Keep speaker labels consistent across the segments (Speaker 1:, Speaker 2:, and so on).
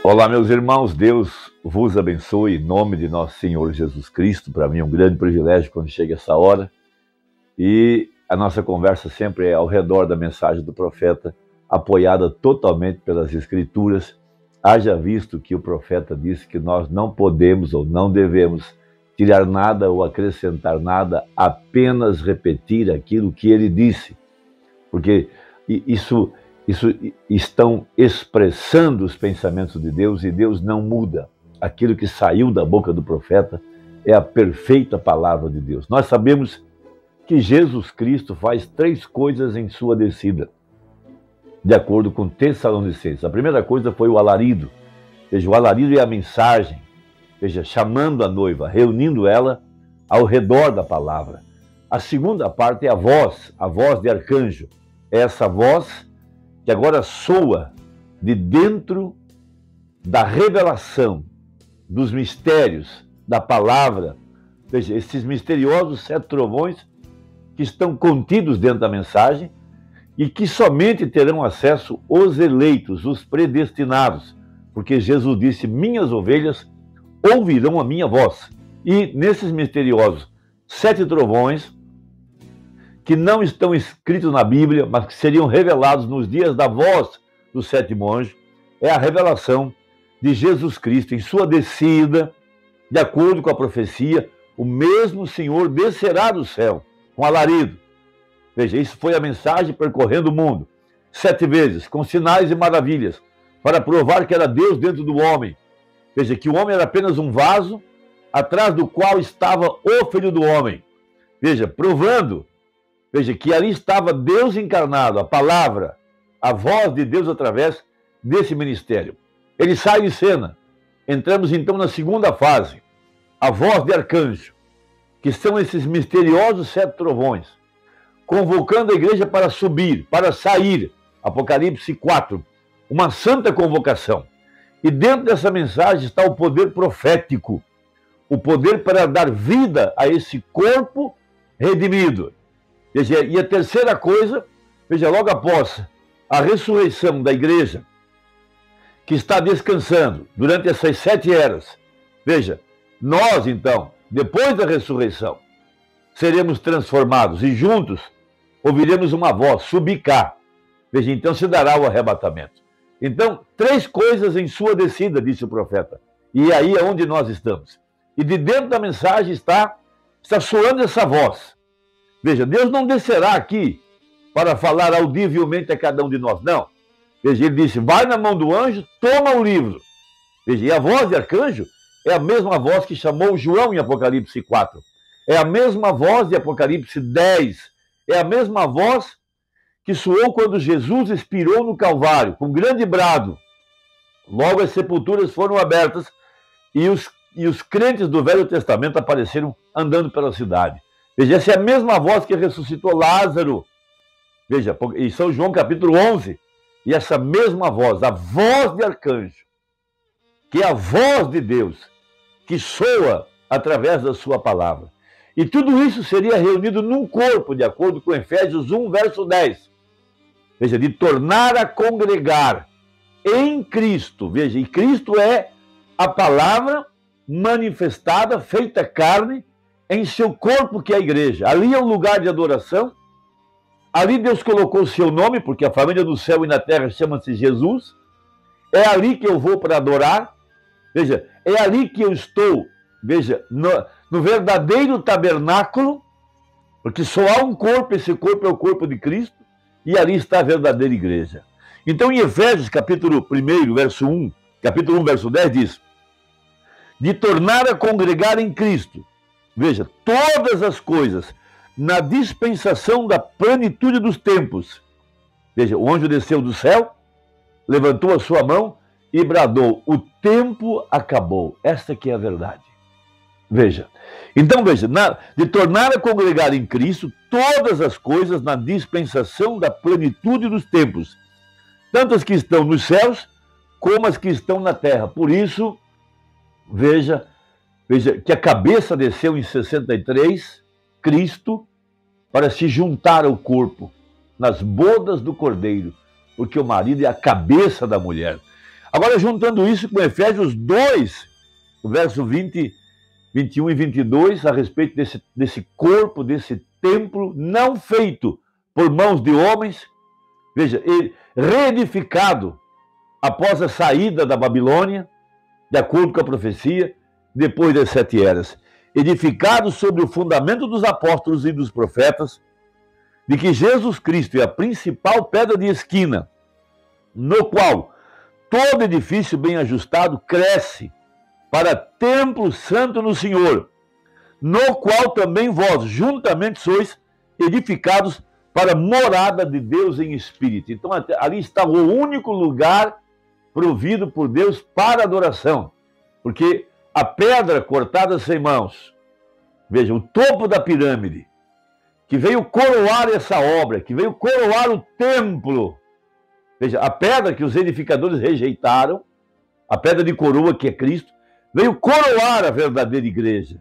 Speaker 1: Olá, meus irmãos, Deus vos abençoe em nome de nosso Senhor Jesus Cristo. Para mim é um grande privilégio quando chega essa hora. E a nossa conversa sempre é ao redor da mensagem do profeta, apoiada totalmente pelas Escrituras. Haja visto que o profeta disse que nós não podemos ou não devemos tirar nada ou acrescentar nada, apenas repetir aquilo que ele disse. Porque isso estão expressando os pensamentos de Deus e Deus não muda. Aquilo que saiu da boca do profeta é a perfeita palavra de Deus. Nós sabemos que Jesus Cristo faz 3 coisas em sua descida, de acordo com Tessalonicenses. A primeira coisa foi o alarido. Veja, o alarido é a mensagem, veja, chamando a noiva, reunindo ela ao redor da palavra. A segunda parte é a voz de arcanjo. É essa voz que agora soa de dentro da revelação dos mistérios da palavra. Veja, esses misteriosos 7 trovões que estão contidos dentro da mensagem e que somente terão acesso os eleitos, os predestinados, porque Jesus disse: minhas ovelhas ouvirão a minha voz. E nesses misteriosos 7 trovões, que não estão escritos na Bíblia, mas que seriam revelados nos dias da voz do 7º anjo, é a revelação de Jesus Cristo em sua descida, de acordo com a profecia. O mesmo Senhor descerá do céu com alarido. Veja, isso foi a mensagem percorrendo o mundo 7 vezes, com sinais e maravilhas, para provar que era Deus dentro do homem. Veja, que o homem era apenas um vaso, atrás do qual estava o Filho do Homem. Veja, provando, veja, que ali estava Deus encarnado, a palavra, a voz de Deus através desse ministério. Ele sai de cena. Entramos então na segunda fase, a voz de arcanjo, que são esses misteriosos 7 trovões, convocando a igreja para subir, para sair. Apocalipse 4, uma santa convocação. E dentro dessa mensagem está o poder profético, o poder para dar vida a esse corpo redimido. Veja, e a terceira coisa, veja, logo após a ressurreição da igreja, que está descansando durante essas 7 eras, veja, nós então, depois da ressurreição, seremos transformados e juntos ouviremos uma voz, subir cá. Veja, então se dará o arrebatamento. Então, 3 coisas em sua descida, disse o profeta. E aí é onde nós estamos. E de dentro da mensagem está soando essa voz. Veja, Deus não descerá aqui para falar audivelmente a cada um de nós, não. Veja, ele disse: vai na mão do anjo, toma o livro. Veja, e a voz de arcanjo é a mesma voz que chamou João em Apocalipse 4. É a mesma voz de Apocalipse 10. É a mesma voz que soou quando Jesus expirou no Calvário, com grande brado. Logo as sepulturas foram abertas e os crentes do Velho Testamento apareceram andando pela cidade. Veja, essa é a mesma voz que ressuscitou Lázaro. Veja, em São João capítulo 11. E essa mesma voz, a voz de arcanjo, que é a voz de Deus, que soa através da sua palavra. E tudo isso seria reunido num corpo, de acordo com Efésios 1, verso 10. Veja, de tornar a congregar em Cristo. Veja, e Cristo é a palavra manifestada, feita carne, em seu corpo, que é a igreja. Ali é o lugar de adoração. Ali Deus colocou o seu nome, porque a família do céu e na terra chama-se Jesus. É ali que eu vou para adorar. Veja, é ali que eu estou, veja, no verdadeiro tabernáculo, porque só há um corpo, esse corpo é o corpo de Cristo, e ali está a verdadeira igreja. Então, em Efésios, capítulo 1, verso 1, capítulo 1, verso 10, diz: de tornar a congregar em Cristo, veja, todas as coisas, na dispensação da plenitude dos tempos. Veja, o anjo desceu do céu, levantou a sua mão e bradou: o tempo acabou. Esta que é a verdade. Veja, então veja, de tornar a congregar em Cristo todas as coisas na dispensação da plenitude dos tempos, tanto as que estão nos céus como as que estão na terra. Por isso, veja que a cabeça desceu em 63, Cristo, para se juntar ao corpo nas bodas do Cordeiro, porque o marido é a cabeça da mulher. Agora, juntando isso com Efésios 2, o verso 20, 21 e 22, a respeito desse corpo, desse templo não feito por mãos de homens, veja, reedificado após a saída da Babilônia, de acordo com a profecia, depois das 7 eras, edificado sobre o fundamento dos apóstolos e dos profetas, de que Jesus Cristo é a principal pedra de esquina, no qual todo edifício bem ajustado cresce para templo santo no Senhor, no qual também vós juntamente sois edificados para morada de Deus em espírito. Então ali está o único lugar provido por Deus para adoração, porque a pedra cortada sem mãos, veja, o topo da pirâmide, que veio coroar essa obra, que veio coroar o templo, veja, a pedra que os edificadores rejeitaram, a pedra de coroa que é Cristo, veio coroar a verdadeira igreja,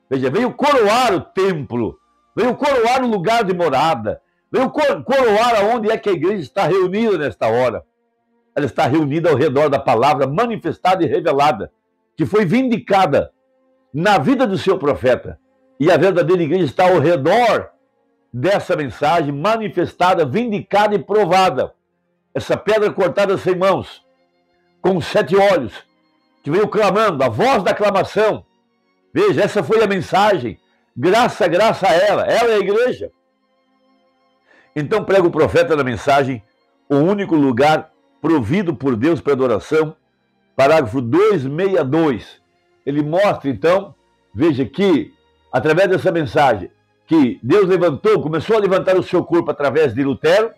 Speaker 1: veja, veio coroar o templo, veio coroar o lugar de morada, veio coroar aonde é que a igreja está reunida nesta hora. Ela está reunida ao redor da palavra manifestada e revelada, que foi vindicada na vida do seu profeta. E a verdadeira igreja está ao redor dessa mensagem manifestada, vindicada e provada. Essa pedra cortada sem mãos, com 7 olhos, que veio clamando, a voz da aclamação. Veja, essa foi a mensagem. Graça, graça a ela. Ela é a igreja. Então prega o profeta na mensagem, o único lugar provido por Deus para adoração, parágrafo 262. Ele mostra, então, veja que, através dessa mensagem, que Deus começou a levantar o seu corpo através de Lutero,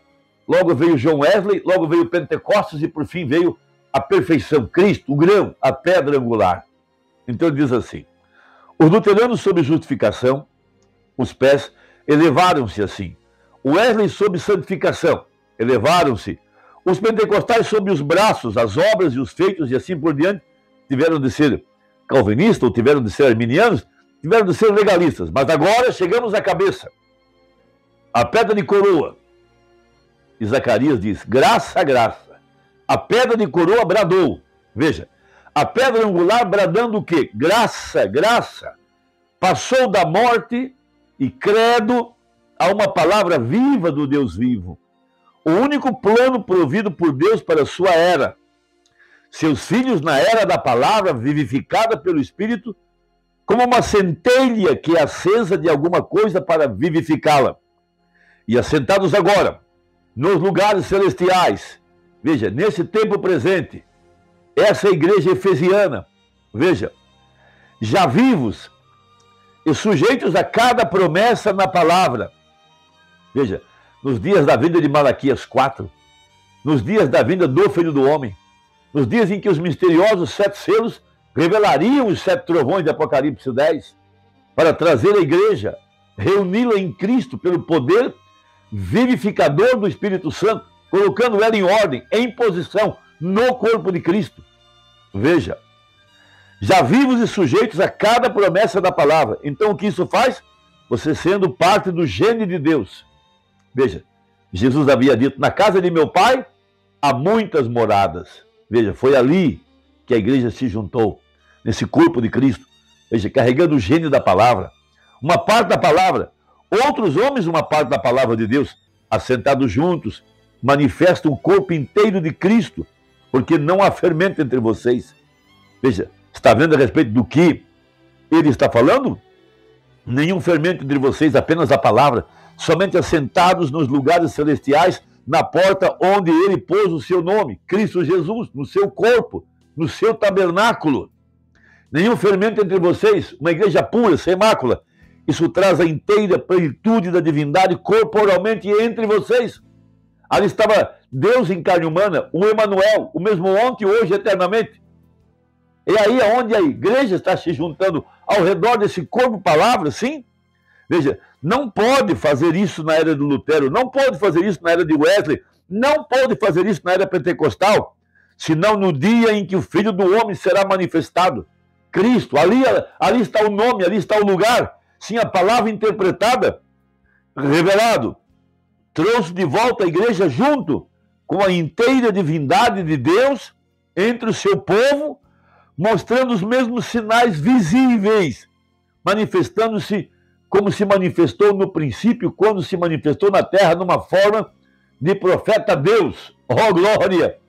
Speaker 1: logo veio John Wesley, logo veio Pentecostes e, por fim, veio a perfeição, Cristo, o grão, a pedra angular. Então ele diz assim, os luteranos sob justificação, os pés, elevaram-se assim. O Wesley sob santificação, elevaram-se. Os pentecostais sob os braços, as obras e os feitos e assim por diante, tiveram de ser calvinistas, ou tiveram de ser arminianos, tiveram de ser legalistas. Mas agora chegamos à cabeça. A pedra de coroa. E Zacarias diz, graça, graça. A pedra de coroa bradou. Veja, a pedra angular bradando o quê? Graça, graça. Passou da morte e credo a uma palavra viva do Deus vivo. O único plano provido por Deus para a sua era. Seus filhos na era da palavra, vivificada pelo Espírito, como uma centelha que é acesa de alguma coisa para vivificá-la. E assentados agora, nos lugares celestiais, veja, nesse tempo presente, essa igreja efesiana, veja, já vivos e sujeitos a cada promessa na palavra. Veja, nos dias da vinda de Malaquias 4, nos dias da vinda do Filho do Homem, nos dias em que os misteriosos 7 selos revelariam os 7 trovões de Apocalipse 10, para trazer a igreja, reuni-la em Cristo pelo poder vivificador do Espírito Santo, colocando ela em ordem, em posição, no corpo de Cristo. Veja, já vivos e sujeitos a cada promessa da palavra. Então o que isso faz? Você sendo parte do gênio de Deus. Veja, Jesus havia dito, na casa de meu pai há muitas moradas. Veja, foi ali que a igreja se juntou, nesse corpo de Cristo. Veja, carregando o gênio da palavra. Uma parte da palavra, outros homens uma parte da palavra de Deus, assentados juntos, manifestam o corpo inteiro de Cristo, porque não há fermento entre vocês. Veja, está vendo a respeito do que ele está falando? Nenhum fermento entre vocês, apenas a palavra, somente assentados nos lugares celestiais, na porta onde ele pôs o seu nome, Cristo Jesus, no seu corpo, no seu tabernáculo. Nenhum fermento entre vocês, uma igreja pura, sem mácula. Isso traz a inteira plenitude da divindade corporalmente entre vocês. Ali estava Deus em carne humana, o Emanuel, o mesmo ontem, hoje, eternamente. E aí é onde a igreja está se juntando ao redor desse corpo palavra, sim? Veja, não pode fazer isso na era do Lutero, não pode fazer isso na era de Wesley, não pode fazer isso na era pentecostal, senão no dia em que o Filho do Homem será manifestado. Cristo, ali está o nome, ali está o lugar. Sim, a palavra interpretada, revelado, trouxe de volta a igreja junto com a inteira divindade de Deus entre o seu povo, mostrando os mesmos sinais visíveis, manifestando-se como se manifestou no princípio, quando se manifestou na terra numa forma de profeta a Deus. Oh, glória!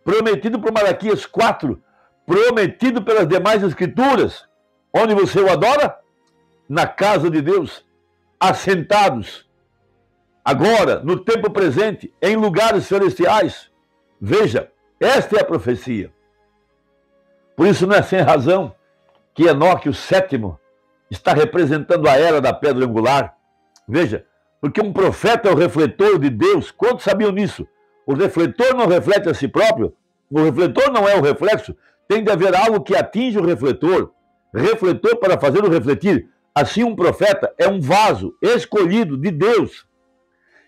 Speaker 1: Prometido por Malaquias 4, prometido pelas demais escrituras. Onde você o adora? Na casa de Deus, assentados, agora, no tempo presente, em lugares celestiais. Veja, esta é a profecia. Por isso não é sem razão que Enoque, o sétimo, está representando a era da pedra angular. Veja, porque um profeta é o refletor de Deus. Quantos sabiam nisso? O refletor não reflete a si próprio. O refletor não é o reflexo. Tem de haver algo que atinge o refletor. Refletor para fazê-lo refletir. Assim, um profeta é um vaso escolhido de Deus,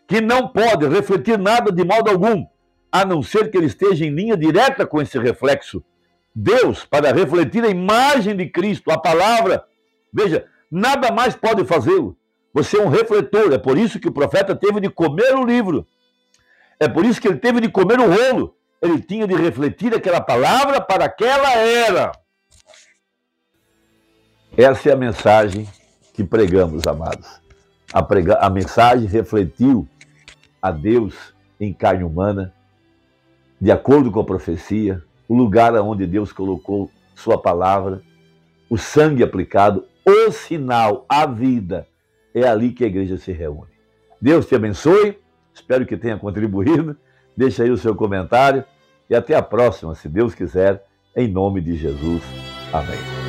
Speaker 1: que não pode refletir nada de modo algum, a não ser que ele esteja em linha direta com esse reflexo. Deus, para refletir a imagem de Cristo, a palavra, veja, nada mais pode fazê-lo. Você é um refletor, é por isso que o profeta teve de comer o livro. É por isso que ele teve de comer o rolo. Ele tinha de refletir aquela palavra para aquela era. Essa é a mensagem que pregamos, amados. A mensagem refletiu a Deus em carne humana, de acordo com a profecia, o lugar onde Deus colocou sua palavra, o sangue aplicado, o sinal, a vida. É ali que a igreja se reúne. Deus te abençoe, espero que tenha contribuído. Deixa aí o seu comentário e até a próxima, se Deus quiser, em nome de Jesus. Amém.